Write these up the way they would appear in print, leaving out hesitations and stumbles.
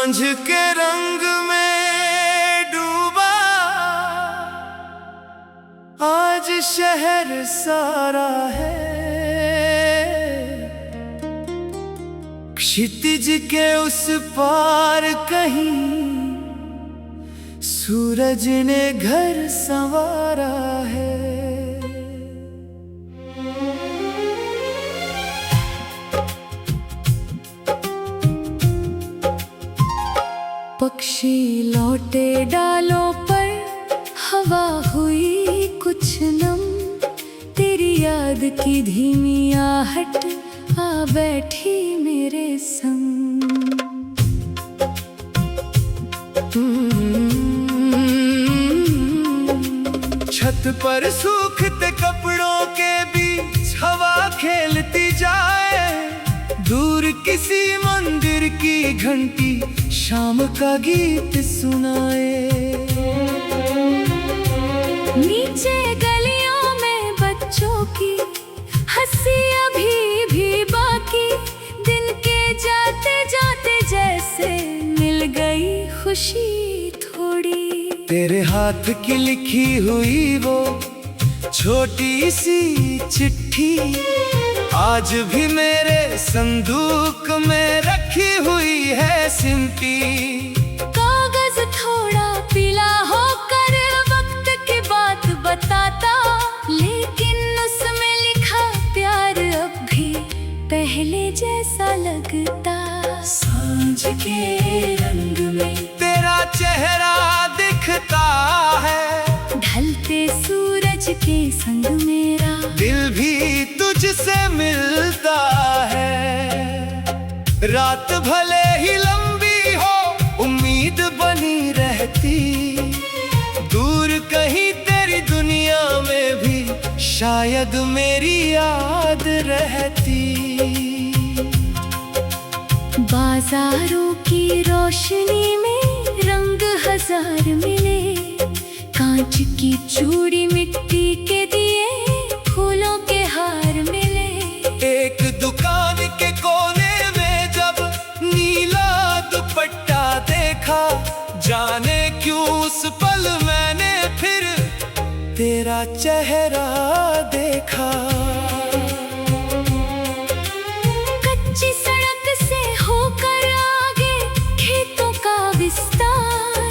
सांझ के रंग में डूबा आज शहर सारा है। क्षितिज के उस पार कहीं सूरज ने घर संवारा है। पक्षी लौटे डालों पर, हवा हुई कुछ नम, तेरी याद की धीमी आहट आ बैठी मेरे संग। छत पर सूखते कपड़ों के बीच हवा खेलती जाए, दूर किसी मंदिर की घंटी शाम का गीत सुनाए। नीचे गलियों में बच्चों की हंसी अभी भी बाकी, दिन के जाते जाते जैसे मिल गई खुशी थोड़ी। तेरे हाथ की लिखी हुई वो छोटी सी चिट्ठी आज भी मेरे संदूक में रखी हुई है सिमटी। कागज थोड़ा पीला होकर वक्त की बात बताता, लेकिन उसमें लिखा प्यार अब भी पहले जैसा लगता। सांझ के रंग में तेरा चेहरा दिखता है, ढलते सूरज के संग मेरा दिल भी तुझसे मिलता है। रात भले ही लंबी हो उम्मीद बनी रहती, दूर कहीं तेरी दुनिया में भी शायद मेरी याद रहती। बाजारों की रोशनी में रंग हजार मिले, कांच की चूड़ी मिट्टी के दिए फूलों के हार मिले। एक दुकान के कोने में जब नीला दुपट्टा देखा, जाने क्यों उस पल मैंने फिर तेरा चेहरा देखा। कच्ची सड़क से होकर आगे खेतों का विस्तार,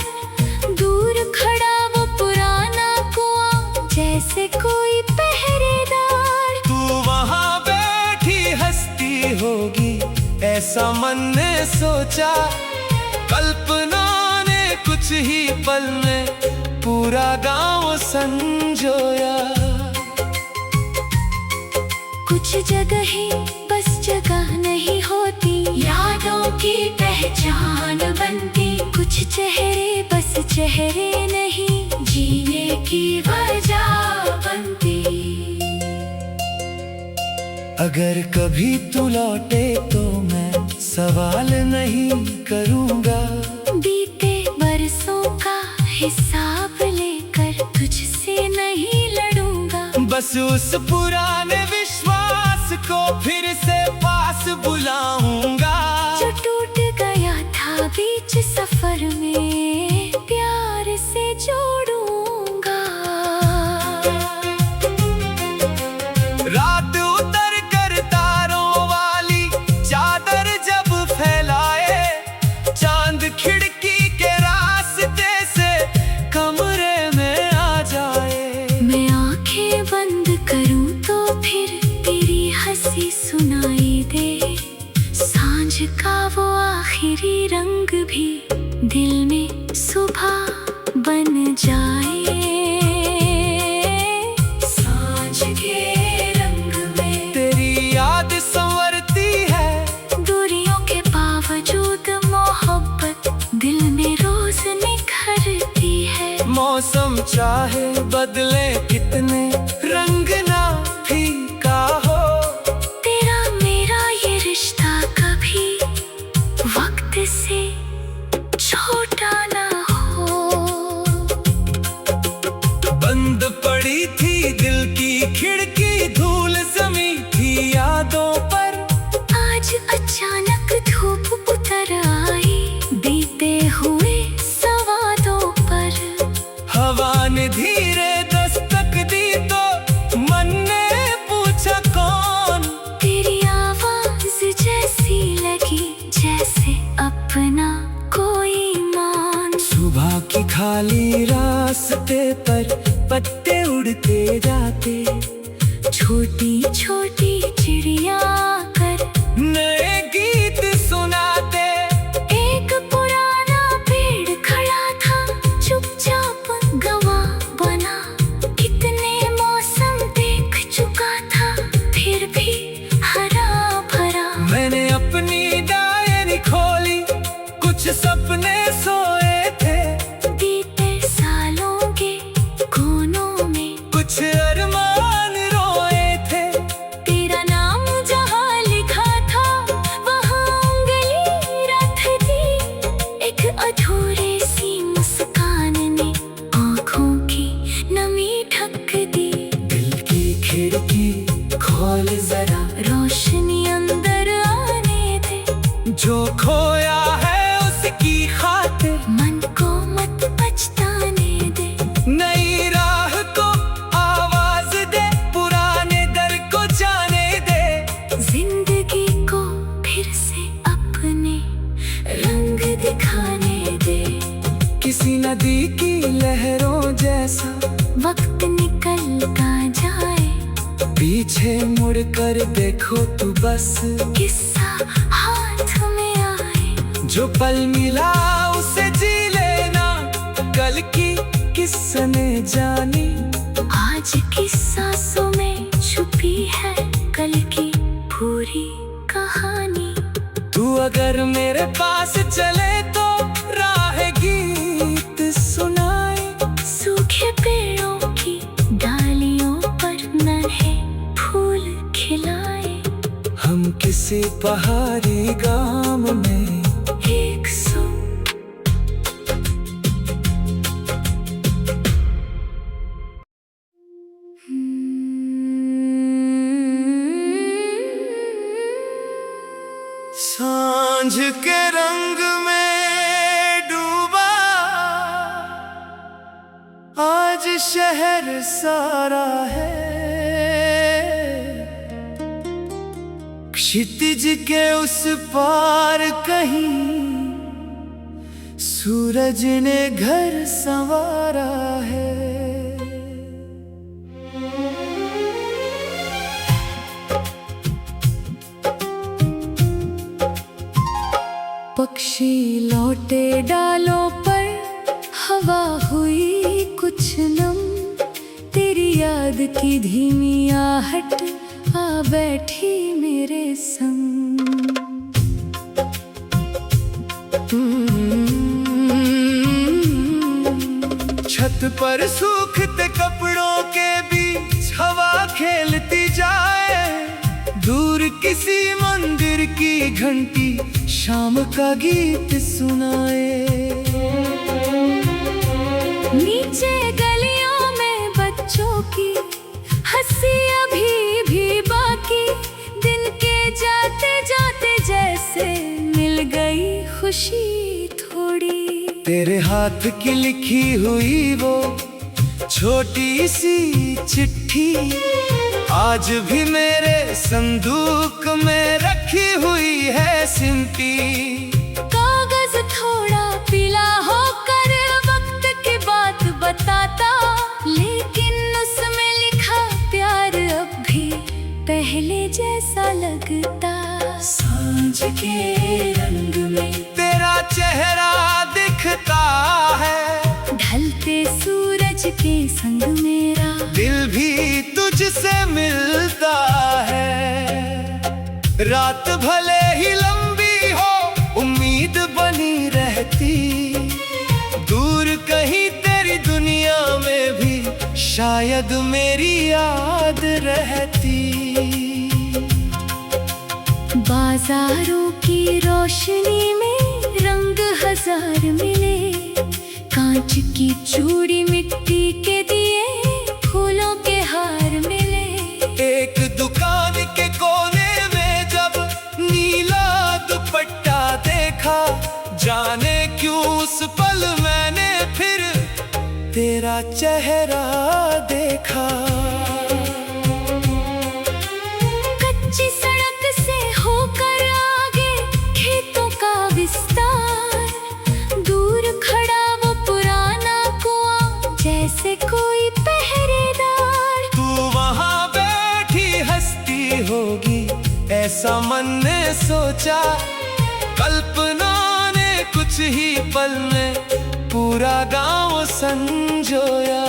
दूर खड़ा वो पुराना कुआं जैसे कोई पहरेदार। तू वहां बैठी हंसती होगी ऐसा मन ने सोचा, कल्पना ने कुछ ही पल में पूरा गांव संजोया। कुछ जगहें बस जगह नहीं होती, यादों की पहचान बनती। कुछ चेहरे बस चेहरे नहीं, जीने की वजह बनती। अगर कभी तू लौटे तो मैं सवाल नहीं करूंगा, बीते बरसों का हिसाब लेकर तुझसे नहीं लड़ूंगा। बस उस पुराने विश्वास को फिर से पास बुलाऊंगा, जो टूट गया था बीच सफर में प्यार से जोड़ूंगा। रात उतर कर तारों वाली चादर जब फैलाए, चांद खिड़की के रास्ते से कमरे में आ जाए। मैं आंखें बंद करूं तो फिर तेरी हंसी सुनाई दे, सांझ का वो आखिरी रंग भी दिल में सुबह बन जाए। सांझ के रंग में तेरी याद संवरती है, दूरियों के बावजूद मोहब्बत दिल में रोज निखरती है। मौसम चाहे बदले कितने रंग ना फीका हो, तेरा मेरा ये रिश्ता कभी वक्त से छोटा ना हो। बंद पड़ी थी दिल की खिड़की, धूल जमी थी यादों पर। आज अचानक धूप उतर आई, बीत दे। छोटी छोटी चिड़िया कर नए गीत सुनाते। एक पुराना पेड़ खड़ा था, चुपचाप गवाह बना। कितने मौसम देख चुका था, फिर भी हरा भरा। मैंने अपनी डायरी खोली, कुछ सपने सोए थे। बीते सालों के कोनों में कुछ अरमान रोए थे। तेरा नाम जहाँ लिखा था, वहाँ उंगली रख दी। एक अधूरी सी मुस्कान ने आँखों की नमी ढक दी। दिल की खिड़की खोल जरा, रोशनी अंदर आने दे। जो खोया है उसकी खातिर मन को मत पछताने दे। नई राह को आवाज दे, पुराने दर को जाने दे। जिंदगी को फिर से अपने रंग दिखाने दे। किसी नदी की लहरों जैसा वक्त निकलता जाए, पीछे मुड़ कर देखो तू बस। किस्सा हाथ में आए, जो पल मिला उसे जी लेना, कल की किसने जानी। आज की सांसों में छुपी है कल की पूरी कहानी। तू अगर मेरे पास चले तो राह गीत सुनाए। सूखे पेड़ों की डालियों पर नन्हे फूल खिलाए। हम किसी पहाड़ी गांव में एक सौ सांझ के रंग में डूबा आज शहर सारा है। क्षितिज के उस पार कहीं सूरज ने घर संवारा है। पक्षी लौटे डालों पर, हवा हुई कुछ नम। तेरी याद की धीमी आहट आ बैठी मेरे संग। छत पर सूखते कपड़ों के बीच हवा खेलती जाए। दूर किसी मंदिर की घंटी शाम का गीत सुनाए। नीचे गलियों में बच्चों की हंसी अभी भी बाकी। दिन के जाते जाते जैसे मिल गई खुशी थोड़ी। तेरे हाथ की लिखी हुई वो छोटी सी चिट्ठी आज भी मेरे संदूक में रखी हुई है सिमटी। कागज थोड़ा पीला होकर वक्त की बात बताता, लेकिन उसमें लिखा प्यार अब भी पहले जैसा लगता। सांझ के रंग में तेरा चेहरा दिखता है। ढलते सूरज के संग मेरा दिल भी तुझसे मिलता है। रात भले ही लंबी हो, उम्मीद बनी रहती। दूर कहीं तेरी दुनिया में भी शायद मेरी याद रहती। बाजारों की रोशनी में रंग हजार मिले। कांच की चूड़ी, मिट्टी के दिए, फूलों के हार मिले। एक दुकान के कोने में जब नीला दुपट्टा देखा, जाने क्यों उस पल मैंने फिर तेरा चेहरा देखा। कच्ची सड़क से होकर आगे खेतों का विस्तार। दूर खड़ा वो पुराना कुआं, जैसे कोई पहरेदार। तू जैसा मन ने सोचा, कल्पना ने कुछ ही पल में पूरा गांव संजोया।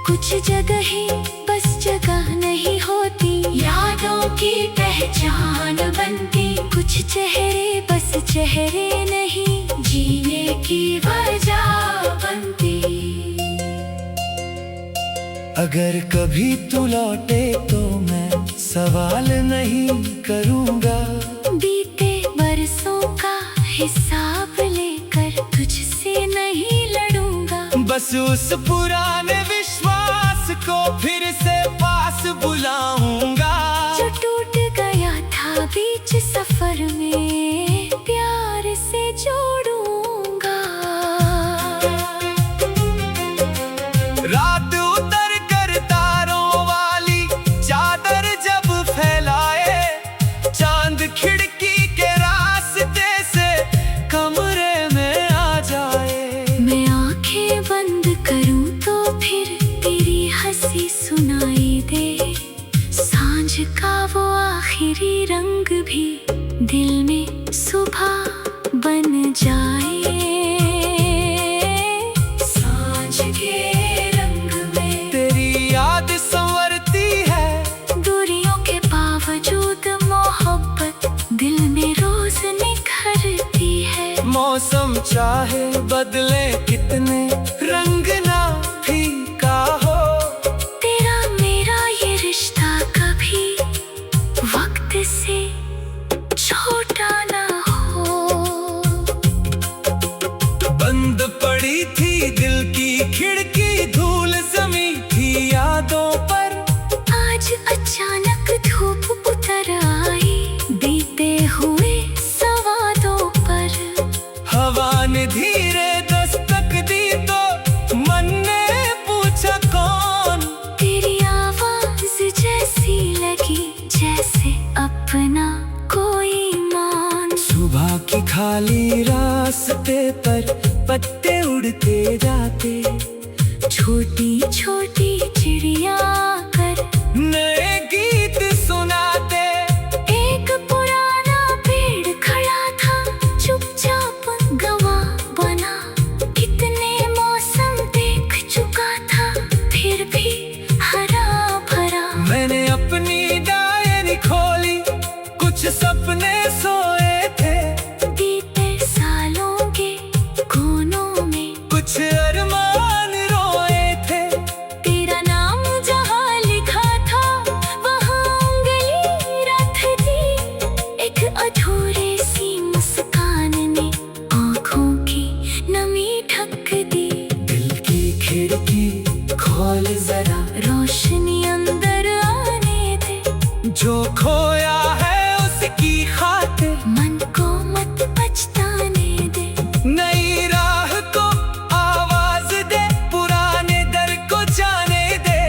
कुछ जगह ही बस जगह नहीं होती, यादों की पहचान बनती। कुछ चेहरे बस चेहरे नहीं, जीने की वजह बनती। अगर कभी तू लौटे तो मैं सवाल नहीं करूँगा, बीते बरसों का हिसाब लेकर तुझसे नहीं लड़ूंगा। बस उस पुराने विश्वास को फिर से पास बुलाऊंगा, जो टूट गया था बीच सफर में, प्यार से जोड़ूंगा। रात उतर कर तारों वाली चादर जब फैलाए, चांद खिड़की के रास्ते से कमरे में आ जाए। मैं आंखें बंद करूं तो फिर तेरी हंसी सुनाई दे, सांझ का वो आखिरी रंग भी दिल में सुबह बन जाए। सांझ के रंग में तेरी याद संवरती है, दूरियों के बावजूद मोहब्बत दिल में रोज निखरती है। मौसम चाहे बदले कितने, रंग ना फीका हो, तेरा मेरा ये रिश्ता कभी वक्त से छोटा ना हो। बंद पड़ी थी दिल की खिड़की, धूल जमी थी यादों पर। आज अचानक धूप उतर आई, बीते हुए संवादों पर। हवा ने धीरे दस्तक दी तो मन ने पूछा कौन। तेरी आवाज जैसी लगी जैसे अपना कोई मान। सुबह की खाली रास्ते पर पत्ते उड़ते जाते, छोटी छोटी चिड़िया कर नए गीत सुनाते। एक पुराना पेड़ खड़ा था, चुपचाप गवाह बना। कितने मौसम देख चुका था, फिर भी हरा भरा। मैंने अपनी डायरी खोली, कुछ सपने सोए थे, बीते सालों के कोनों में कुछ अरमान रोए थे। तेरा नाम जहाँ लिखा था, वहाँ उंगली रख दी। एक अधूरी सी मुस्कान ने आँखों की नमी ढक दी। दिल की खिड़की खोल जरा, रोशनी अंदर आने दे, जो खोया है उसकी खातिर। मन को मत पछताने दे। नई राह को आवाज दे, पुराने दर को जाने दे।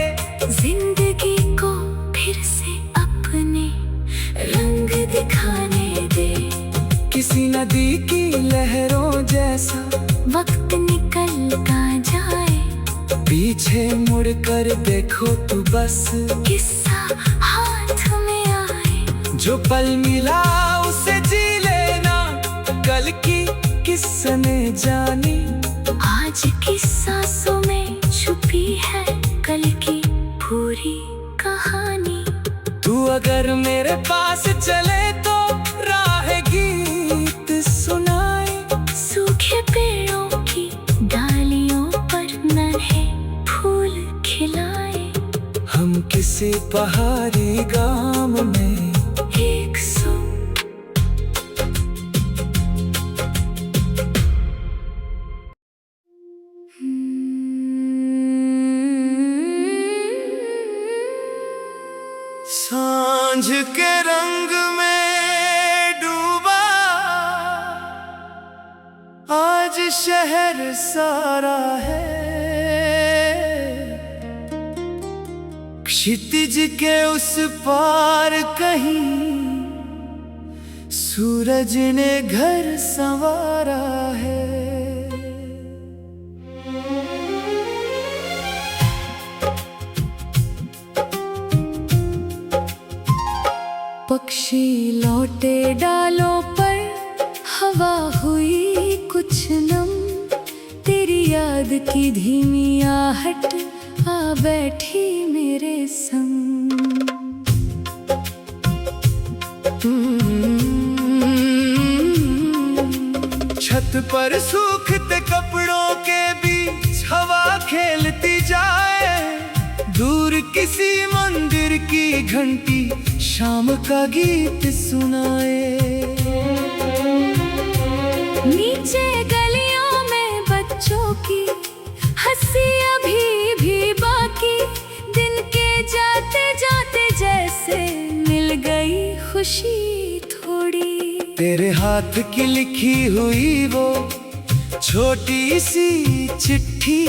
जिंदगी को फिर से अपने रंग दिखाने दे। किसी नदी की लहरों जैसा वक्त निकलता जाए, पीछे मुड़ कर देखो तू बस। किस्सा हाथ में आए, जो पल मिला उसे जी लेना, कल की किसने जानी। आज की सांसों में छुपी है कल की पूरी कहानी। तू अगर मेरे पास चले तो राह गीत सुनाए, सूखे पेड़ों की डालियों पर नन्हे फूल खिलाए। हम किसी पहाड़ी गांव में एक सौ सांझ के रंग में डूबा आज शहर सारा है। क्षितिज के उस पार कहीं सूरज ने घर संवारा है। पक्षी लौटे डालों पर, हवा हुई कुछ नम, तेरी याद की धीमी आहट आ बैठी मेरे संग। छत पर सूखते कपड़ों के बीच हवा खेलती जाए, दूर किसी मंदिर की घंटी शाम का गीत सुनाए। नीचे गलियों में बच्चों की हंसी अभी भी बाकी, दिन के जाते जाते जैसे मिल गई खुशी थोड़ी। तेरे हाथ की लिखी हुई वो छोटी सी चिट्ठी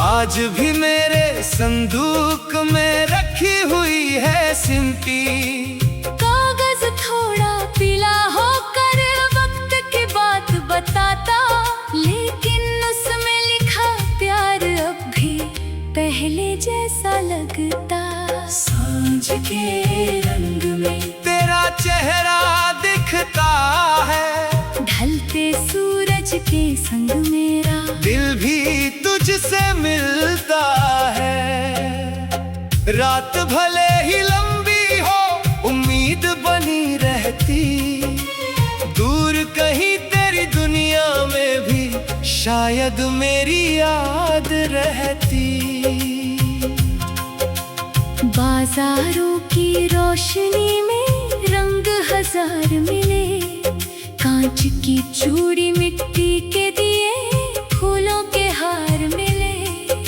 आज भी मेरे संदूक में रखी हुई है सिमटी। कागज थोड़ा पीला होकर वक्त की बात बताता, लेकिन उसमें लिखा प्यार अब भी पहले जैसा लगता। सांझ के रंग में तेरा चेहरा दिखता है, ढलते सूरज के संग मेरा दिल भी तुझसे मिलता है। रात भले ही लंबी हो उम्मीद बनी रहती, दूर कहीं तेरी दुनिया में भी शायद मेरी याद रहती। बाजारों की रोशनी में रंग हजार मिले, कांच की चूड़ी मिट्टी के दिए फूलों के हार मिले।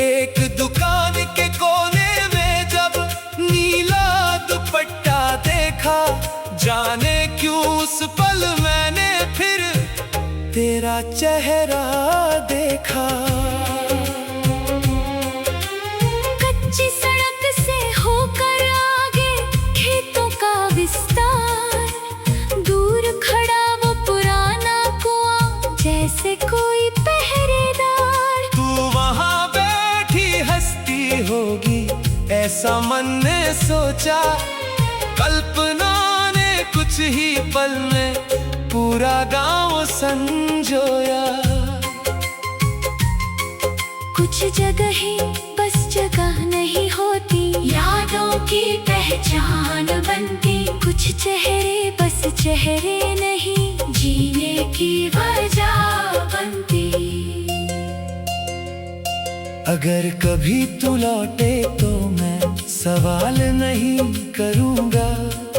एक दुकान के कोने में जब नीला दुपट्टा देखा, जाने क्यों उस पल मैंने फिर तेरा चेहरा देखा। कच्ची सड़क से होकर आगे खेतों का विस्तार, दूर खड़ा वो पुराना कुआं जैसे कोई पहरेदार। तू वहां बैठी हंसती होगी ऐसा मन ने सोचा, कल्पना ने कुछ ही पल में पूरा गांव संजोया। कुछ जगहें बस जगह नहीं होती, यादों की पहचान बनती। कुछ चेहरे बस चेहरे नहीं, जीने की वजह बनती। अगर कभी तू लौटे तो मैं सवाल नहीं करूंगा,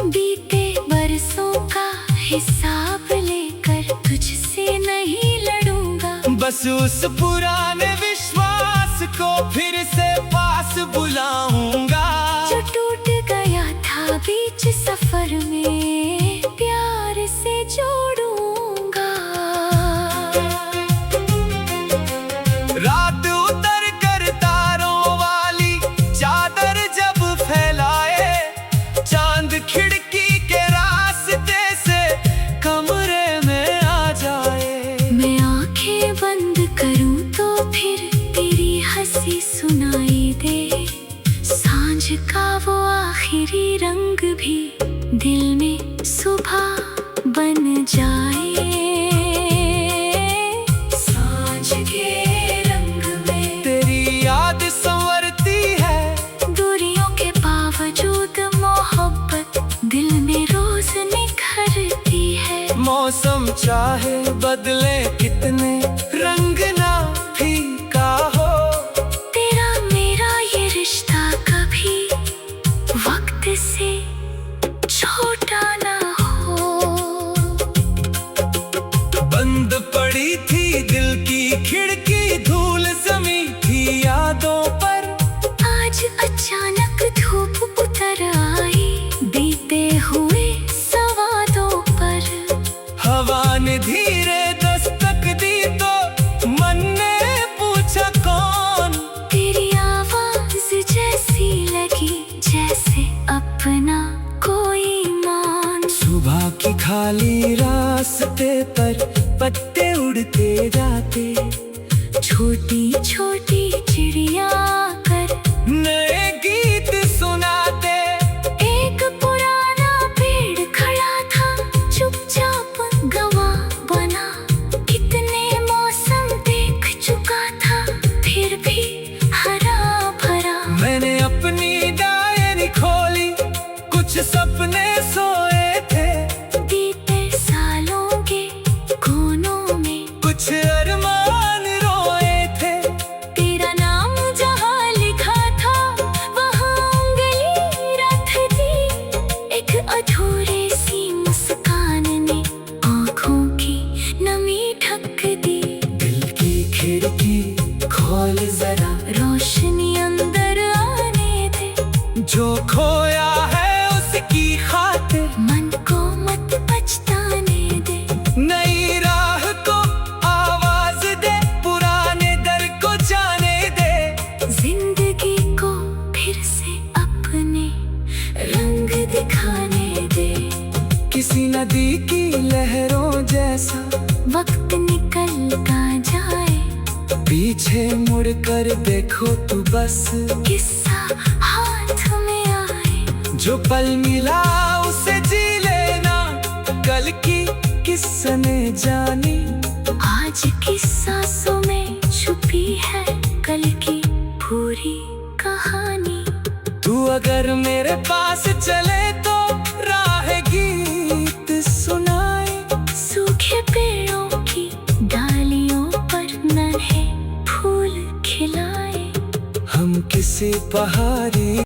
बीते बरसों का हिसाब लेकर तुझसे नहीं लड़ूंगा। बस उस पुराने विश्वास को फिर से पास बुलाऊंगा, जो टूट गया था बीच सफर में प्यार से जोड़ूंगा। रात उतर कर तारों वाली चादर जब फैलाए, चांद खिड़की के रास्ते से कमरे में आ जाए। मैं आंखें बंद करूं तो फिर तेरी हंसी सुनाई दे, सांझ का वो आखिरी रंग भी दिल में सुबह बन जाए। सांझ के रंग में तेरी याद संवरती है, दूरियों के बावजूद मोहब्बत दिल में रोज निखरती है। मौसम चाहे बदले कितने रंग ना फीका हो, तेरा मेरा ये रिश्ता कभी वक्त से छोटा ना हो। बंद पड़ी थी दिल की खिड़की, धूल जमी थी यादों पर। आज अचानक धूप उतर आई, बीते हुए संवादों पर। हवा ने धीरे दस्तक दी तो मन ने पूछा कौन। तेरी आवाज जैसी लगी जैसे अपना कोई मान। सुबह की खाली रास्ते पर पत्ते उड़ते जाते, छोटी छोटी चिड़िया कर नए गीत सुनाते। एक पुराना पेड़ जो खोया है उसकी खातिर मन को मत पछताने दे। नई राह को आवाज दे, पुराने दर को जाने दे। जिंदगी को फिर से अपने रंग दिखाने दे। किसी नदी की लहरों जैसा वक्त निकलता जाए, पीछे मुड़ कर देखो तू बस। किस्सा हाथ में आए, जो पल मिला उसे जी लेना, कल की किसने जानी। आज की सांसों में छुपी है कल की पूरी कहानी। तू अगर मेरे पास चले तो राह गीत सुनाए। सूखे पेड़ों की डालियों पर नन्हे फूल खिलाए। हम किसी पहाड़ी